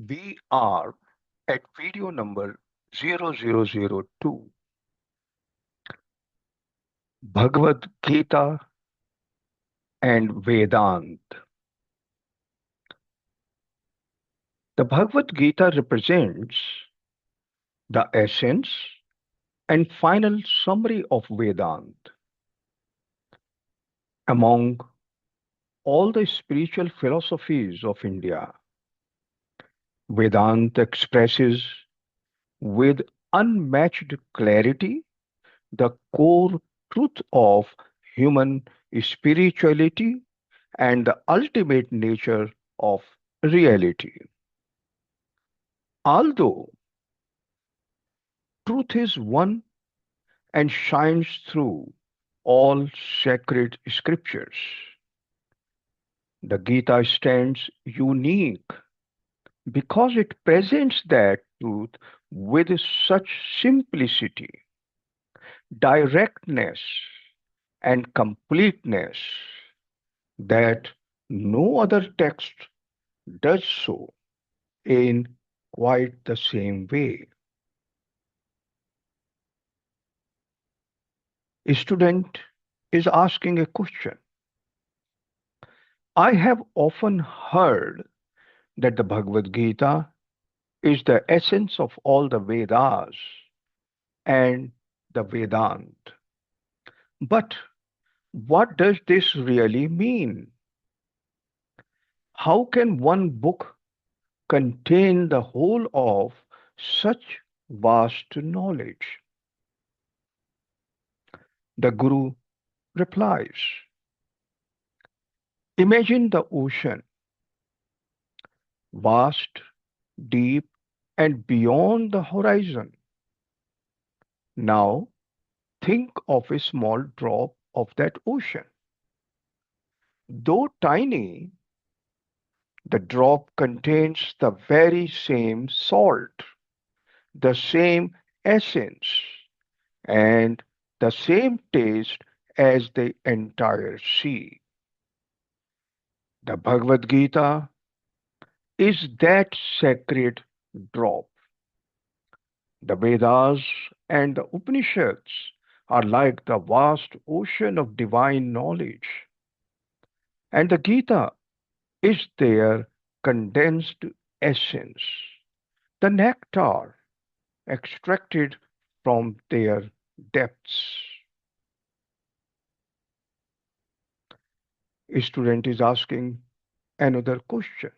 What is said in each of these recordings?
We are at video number 0002, Bhagavad Gita and Vedant. The Bhagavad Gita represents the essence and final summary of Vedant. Among all the spiritual philosophies of India, Vedanta expresses with unmatched clarity the core truth of human spirituality and the ultimate nature of reality. Although truth is one and shines through all sacred scriptures, the Gita stands unique because it presents that truth with such simplicity, directness, and completeness that no other text does so in quite the same way. A student is asking a question. I have often heard that the Bhagavad Gita is the essence of all the Vedas and the Vedant. But what does this really mean? How can one book contain the whole of such vast knowledge? The Guru replies, imagine the ocean, vast, deep, and beyond the horizon. Now think of a small drop of that ocean. Though tiny, the drop contains the very same salt, the same essence, and the same taste as the entire sea. The Bhagavad Gita is that sacred drop. The Vedas and the Upanishads are like the vast ocean of divine knowledge, and the Gita is their condensed essence, the nectar extracted from their depths. A student is asking another question.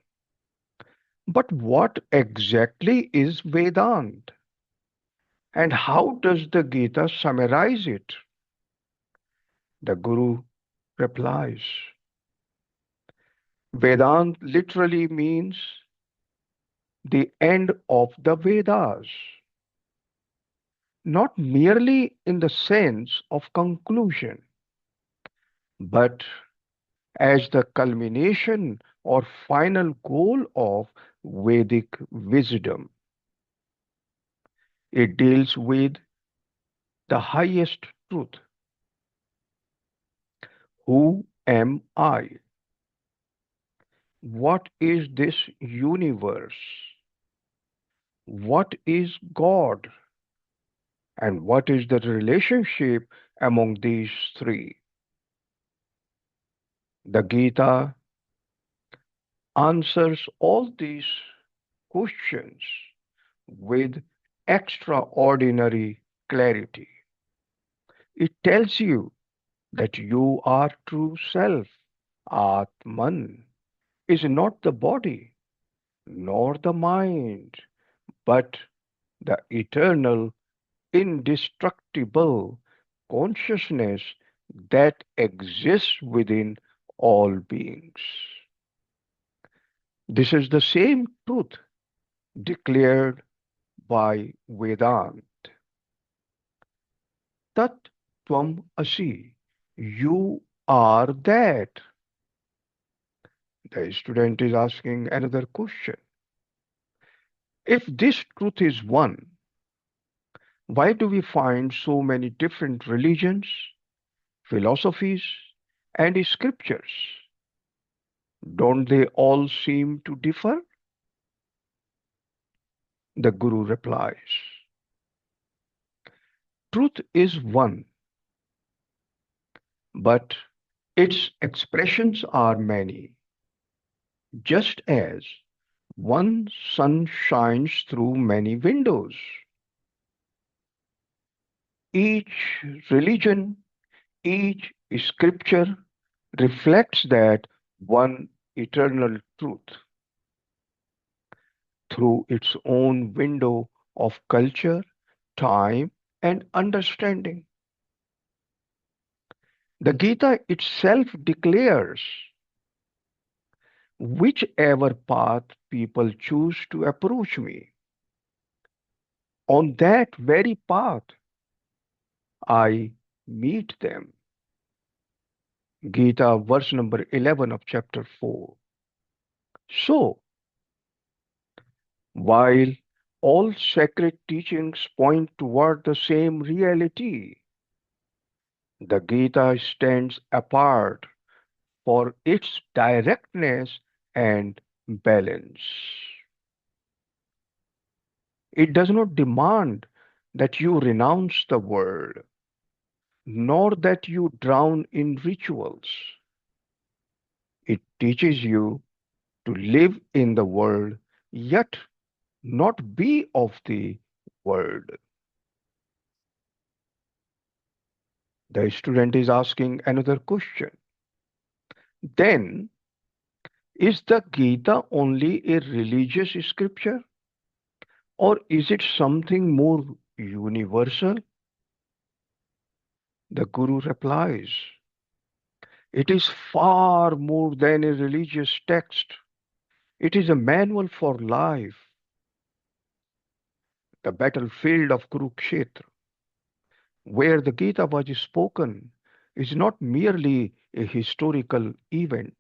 But what exactly is Vedant? And how does the Gita summarize it? The Guru replies, Vedant literally means the end of the Vedas, not merely in the sense of conclusion, but as the culmination or final goal of Vedic wisdom. It deals with the highest truth. Who am I? What is this universe? What is God? And what is the relationship among these three? The Gita answers all these questions with extraordinary clarity. It tells you that you are true self. Atman is not the body nor the mind, but the eternal, indestructible consciousness that exists within all beings. This is the same truth declared by Vedant. Tat Tvam Asi. You are that. The student is asking another question. If this truth is one, why do we find so many different religions, philosophies, and scriptures? Don't they all seem to differ? The Guru replies, truth is one, but its expressions are many, just as one sun shines through many windows. Each religion, each scripture reflects that one eternal truth through its own window of culture, time, and understanding. The Gita itself declares whichever path people choose to approach me, on that very path I meet them. Gita, verse number 11 of chapter 4. So, while all sacred teachings point toward the same reality, the Gita stands apart for its directness and balance. It does not demand that you renounce the world, nor that you drown in rituals. It teaches you to live in the world, yet not be of the world. The student is asking another question. Then, is the Gita only a religious scripture, or is it something more universal? The Guru replies, it is far more than a religious text. It is a manual for life. The battlefield of Kurukshetra, where the Gita was spoken, is not merely a historical event.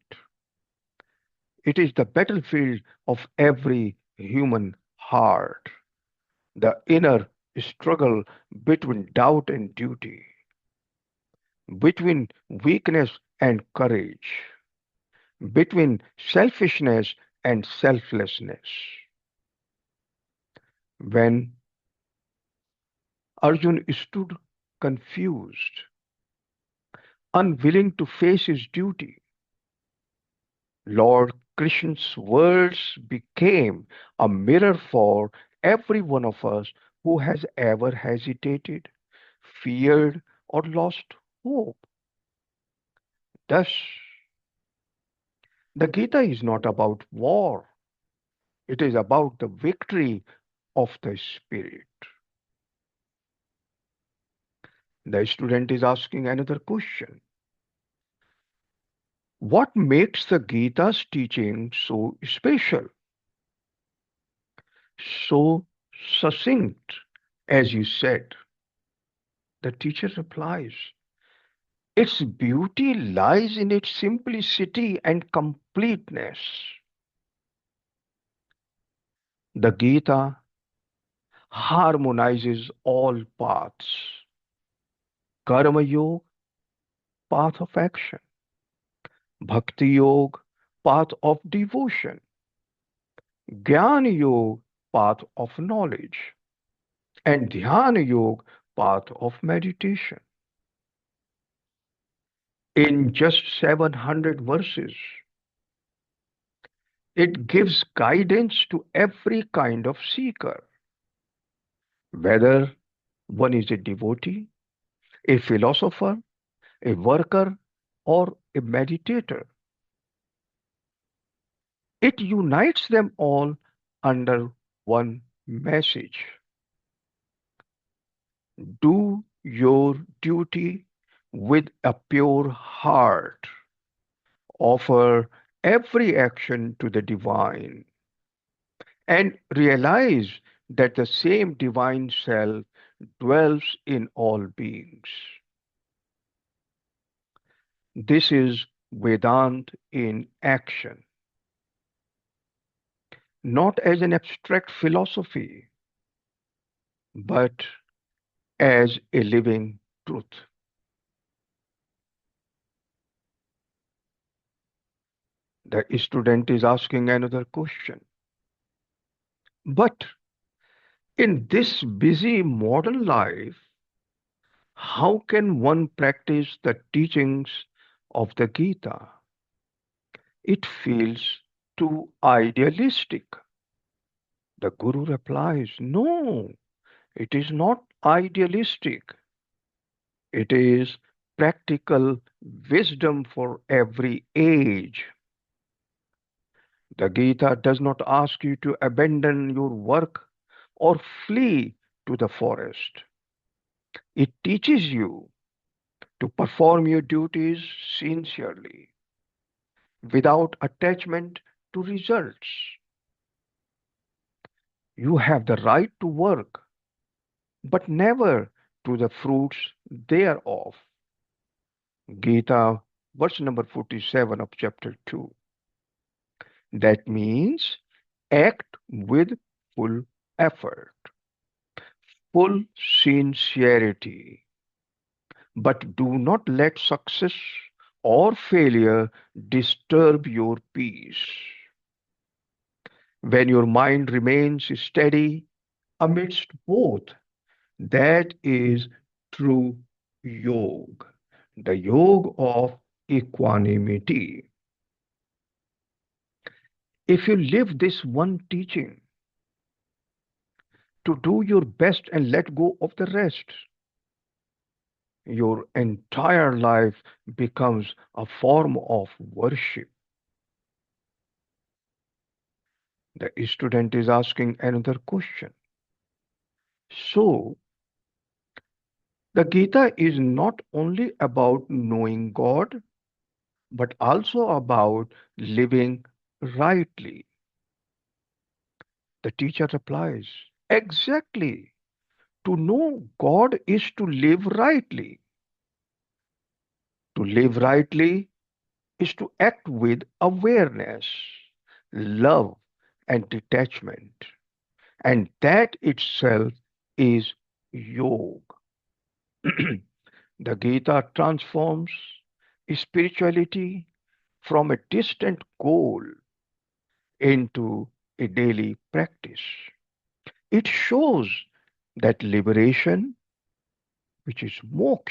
It is the battlefield of every human heart, the inner struggle between doubt and duty, between weakness and courage, between selfishness and selflessness. When Arjun stood confused, unwilling to face his duty, Lord Krishna's words became a mirror for every one of us who has ever hesitated, feared, or lost hope. Thus, the Gita is not about war, it is about the victory of the spirit. The student is asking another question. What makes the Gita's teaching so special, so succinct, as you said? The teacher replies, its beauty lies in its simplicity and completeness. The Gita harmonizes all paths. Karma Yoga, path of action. Bhakti Yoga, path of devotion. Jnana Yoga, path of knowledge. And Dhyana Yoga, path of meditation. In just 700 verses, it gives guidance to every kind of seeker, whether one is a devotee, a philosopher, a worker, or a meditator. It unites them all under one message. Do your duty with a pure heart. Offer every action to the divine and realize that the same divine self dwells in all beings. This is Vedant in action, not as an abstract philosophy, but as a living truth. The student is asking another question. But In this busy modern life, how can one practice the teachings of the Gita? It feels too idealistic. The Guru replies, no, it is not idealistic. It is practical wisdom for every age. The Gita does not ask you to abandon your work or flee to the forest. It teaches you to perform your duties sincerely without attachment to results. You have the right to work, but never to the fruits thereof. Gita, verse number 47 of chapter 2. That means act with full effort, full sincerity, but do not let success or failure disturb your peace. When your mind remains steady amidst both, that is true yoga, the yoga of equanimity. If you live this one teaching, to do your best and let go of the rest, your entire life becomes a form of worship. The student is asking another question. So, the Gita is not only about knowing God, but also about living rightly. The teacher replies, exactly. To know God is to live rightly. To live rightly is to act with awareness, love, and detachment. And that itself is yoga. The Gita transforms spirituality from a distant goal into a daily practice. It shows that liberation, which is moksha,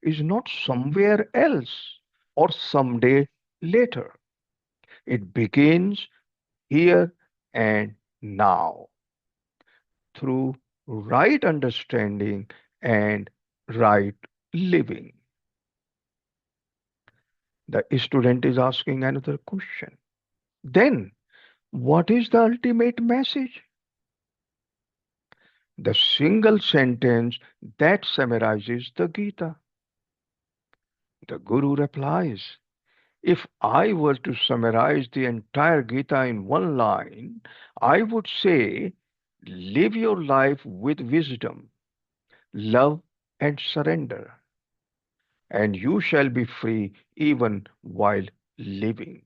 is not somewhere else or someday later. It begins here and now through right understanding and right living. The student is asking another question. Then, what is the ultimate message? The single sentence that summarizes the Gita. The Guru replies, if I were to summarize the entire Gita in one line, I would say, live your life with wisdom, love, and surrender, and you shall be free even while living.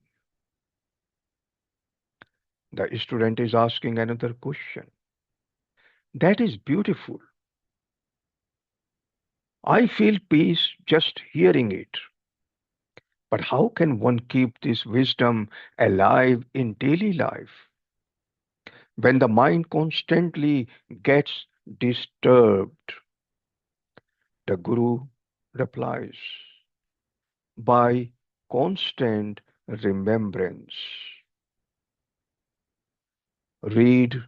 The student is asking another question. That is beautiful. I feel peace just hearing it. But how can one keep this wisdom alive in daily life when the mind constantly gets disturbed? The Guru replies, by constant remembrance. Read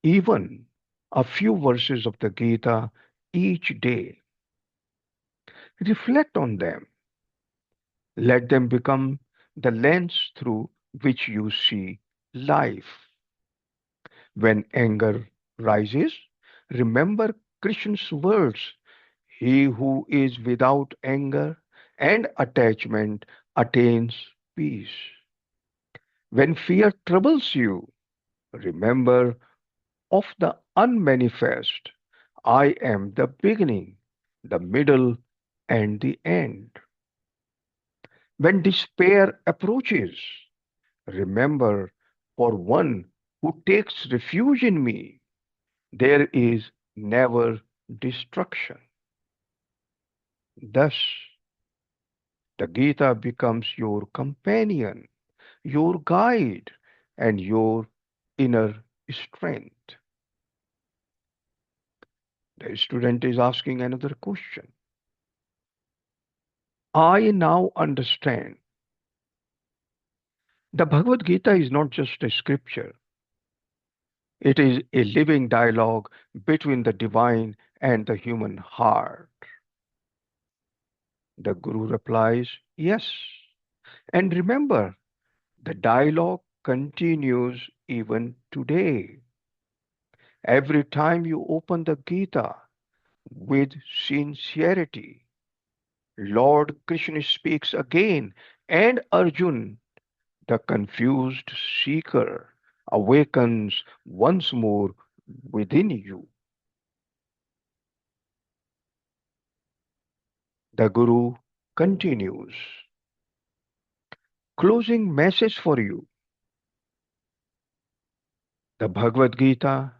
even a few verses of the Gita each day. Reflect on them. Let them become the lens through which you see life. When anger rises, remember Krishna's words. He who is without anger and attachment attains peace. When fear troubles you, remember of the unmanifest. I am the beginning, the middle, and the end. When despair approaches, remember, for one who takes refuge in me, there is never destruction. Thus, the Gita becomes your companion, your guide, and your inner strength. The student is asking another question. I now understand the Bhagavad Gita is not just a scripture, it is a living dialogue between the divine and the human heart. The Guru replies, yes. And remember, the dialogue continues even today. Every time you open the Gita with sincerity, Lord Krishna speaks again, and Arjun, the confused seeker, awakens once more within you. The Guru continues. Closing message for you. The Bhagavad Gita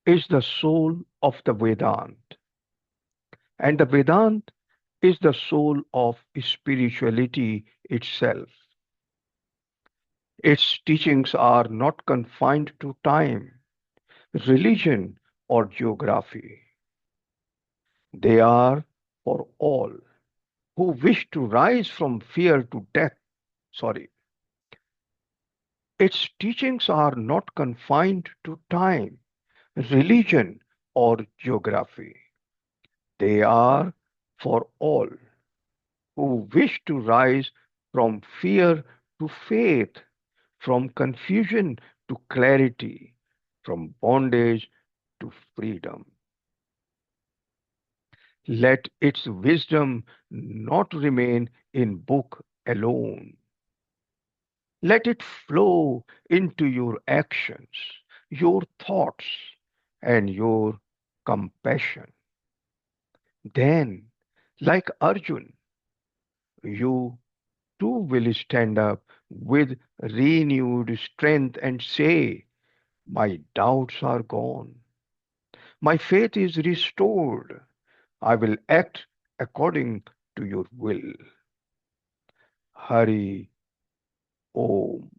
is the soul of the Vedant, and the Vedant is the soul of spirituality itself. Its teachings are not confined to time, religion, or geography. They are for all who wish to rise from fear to death. Sorry. Its teachings are not confined to time, religion, or geography. They are for all who wish to rise from fear to faith, from confusion to clarity, from bondage to freedom. Let its wisdom not remain in book alone. Let it flow into your actions, your thoughts, and your compassion. Then, like Arjun, you too will stand up with renewed strength and say, my doubts are gone. My faith is restored. I will act according to your will. Hari Om.